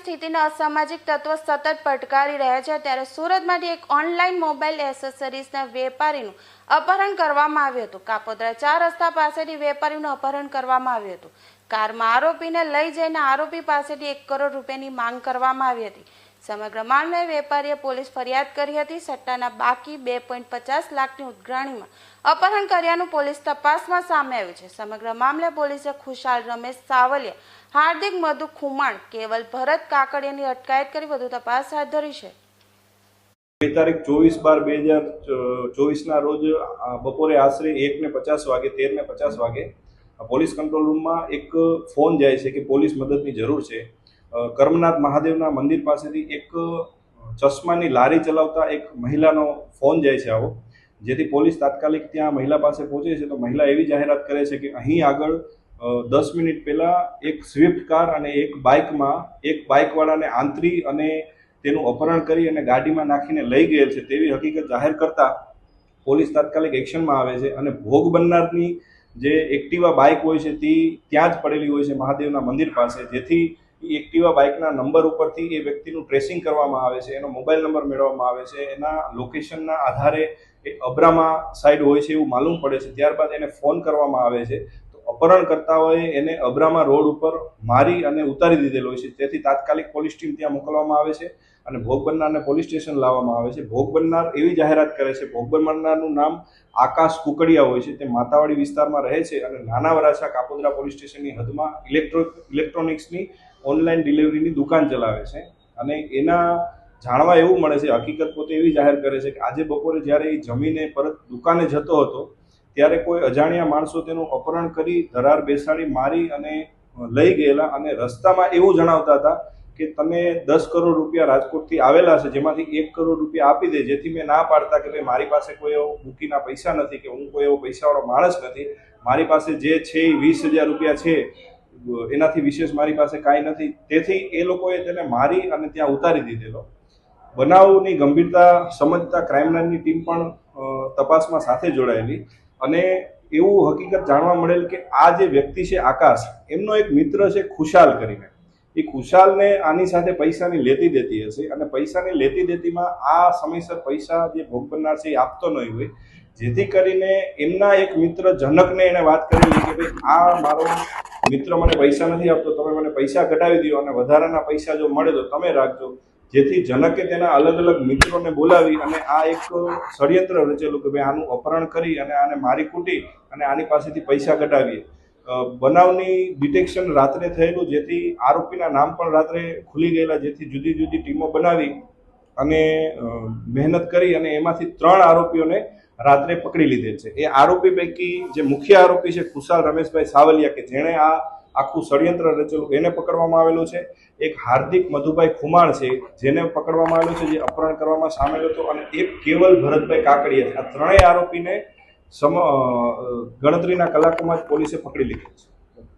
સ્થિતિને અસામાજિક તત્વો સતત પડકારી રહ્યા છે ત્યારે સુરતમાંથી એક ઓનલાઈન મોબાઈલ એસેસરીઝના વેપારીનું અપહરણ કરવામાં આવ્યું હતું। કાપોદ્રા 4 રસ્તા પાસેથી વેપારીનું અપહરણ કરવામાં આવ્યું હતું। કારમાં આરોપીને લઈ જઈને આરોપી પાસેથી 1 કરોડ રૂપિયાની માંગ કરવામાં આવી હતી। સમગ્ર મામલે વેપારીએ પોલીસ ફરિયાદ કરી હતી। સટ્ટાના બાકી 2.50 લાખની ઉઘરાણીમાં અપહરણ કર્યાનું પોલીસ તપાસમાં સામે આવ્યું છે। સમગ્ર મામલે પોલીસે ખુશાલ રમેશ સાવલિયા, હાર્દિક મધુ ખુમાણ, કેવલ ભરત કાકડિયાની અટકાયત કરી વધુ તપાસ હાથ ધરી છે। તારીખ 24/12/2024 ના રોજ બપોરે આશરે 1:50 વાગે 13:50 વાગે પોલીસ કંટ્રોલ રૂમમાં એક ફોન જાય છે કે પોલીસ મદદની જરૂર છે। કર્મનાથ મહાદેવના મંદિર પાસેથી એક ચશ્માની લારી ચલાવતા એક મહિલાનો ફોન જાય છે આવો, જેથી પોલીસ તાત્કાલિક ત્યાં મહિલા પાસે પહોંચે છે તો મહિલા એવી જાહેરાત કરે છે કે અહીં આગળ 10 મિનિટ પહેલાં એક સ્વિફ્ટ કાર અને એક બાઇકમાં એક બાઇકવાળાને આંતરી અને તેનું અપહરણ કરી અને ગાડીમાં નાખીને લઈ ગયેલ છે તેવી હકીકત જાહેર કરતા પોલીસ તાત્કાલિક એક્શનમાં આવે છે અને ભોગ બનનારની જે એક્ટિવા બાઇક હોય છે તે ત્યાં જ પડેલી હોય છે મહાદેવના મંદિર પાસે, જેથી એક્ટિવા બાઇકના નંબર ઉપરથી એ વ્યક્તિનું ટ્રેસિંગ કરવામાં આવે છે, એનો મોબાઈલ નંબર મેળવવામાં આવે છે, એના લોકેશનના આધારે એ અબ્રામા સાઈડ હોય છે એવું માલુમ પડે છે। ત્યારબાદ એને ફોન કરવામાં આવે છે તો અપહરણકર્તાઓએ એને અબ્રામા રોડ ઉપર મારી અને ઉતારી દીધેલો હોય છે, તેથી તાત્કાલિક પોલીસ ટીમ ત્યાં મોકલવામાં આવે છે અને ભોગ બનનારને પોલીસ સ્ટેશન લાવવામાં આવે છે। ભોગ બનનાર એવી જાહેરાત કરે છે, ભોગ બનનારનું નામ આકાશ કુકડિયા હોય છે, તે માતાવાડી વિસ્તારમાં રહે છે અને નાના વરાછા કાપોદ્રા પોલીસ સ્ટેશનની હદમાં ઇલેક્ટ્રોનિક્સની ઓનલાઈન ડિલિવરીની દુકાન ચલાવે છે અને એના જાણવા એવું મળે છે, હકીકત પોતે એવી જાહેર કરે છે કે આજે બપોરે જ્યારે એ જમીને પરત દુકાને જતો હતો ત્યારે કોઈ અજાણ્યા માણસો તેનું અપહરણ કરી ધરાર બેસાડી મારી અને લઈ ગયેલા અને રસ્તામાં એવું જણાવતા હતા કે તમે 10 કરોડ રૂપિયા રાજકોટથી આવેલા છે જેમાંથી 1 કરોડ રૂપિયા આપી દે, જેથી મેં ના પાડતા કે ભાઈ મારી પાસે કોઈ એવો મૂકીના પૈસા નથી કે હું કોઈ એવો પૈસાવાળો માણસ નથી, મારી પાસે જે છે એ 20,000 રૂપિયા છે, એનાથી વિશેષ મારી પાસે કાંઈ નથી, તેથી એ લોકોએ તેને મારી અને ત્યાં ઉતારી દીધેલો। બનાવની ગંભીરતા સમજતા ક્રાઇમબ્રાન્ચની ટીમ પણ તપાસમાં સાથે જોડાયેલી અને એવું હકીકત જાણવા મળેલ કે આ જે વ્યક્તિ છે આકાશ, એમનો એક મિત્ર છે ખુશાલ કરીને, એ ખુશાલને આની સાથે પૈસાની લેતી દેતી હશે અને પૈસાની લેતી દેતીમાં આ સમયસર પૈસા જે ભોગ બનનાર છે એ આપતો નહીં હોય, જેથી કરીને એમના એક મિત્ર જનકને એણે વાત કરેલી કે ભાઈ આ મારો મિત્ર મને પૈસા નથી આપતો, તમે મને પૈસા કઢાવી દો અને વધારાના પૈસા જો મળે તો તમે રાખજો, જેથી જનકે તેના અલગ અલગ મિત્રોને બોલાવી અને આ એક ષડયંત્ર રચેલું કે ભાઈ આનું અપહરણ કરી અને આને મારી કૂટી અને આની પાસેથી પૈસા કઢાવીએ। બનાવની ડિટેક્શન રાત્રે થયેલું, જેથી આરોપીના નામ પણ રાત્રે ખુલી ગયેલા, જેથી જુદી જુદી ટીમો બનાવી અને મહેનત કરી અને એમાંથી 3 આરોપીઓને રાત્રે પકડી લીધેલ છે। એ આરોપી પૈકી જે મુખ્ય આરોપી છે ખુશાલ રમેશભાઈ સાવલિયા, કે જેણે આ આખું ષડયંત્ર રચેલું, એને પકડવામાં આવેલું છે। એક હાર્દિક મધુભાઈ ખુમાણ છે જેને પકડવામાં આવેલો છે, જે અપહરણ કરવામાં સામેલ હતો, અને એક કેવલ ભરતભાઈ કાકડિયા છે। આ 3 આરોપીને ગણતરીના કલાકોમાં જ પોલીસે પકડી લીધેલ છે।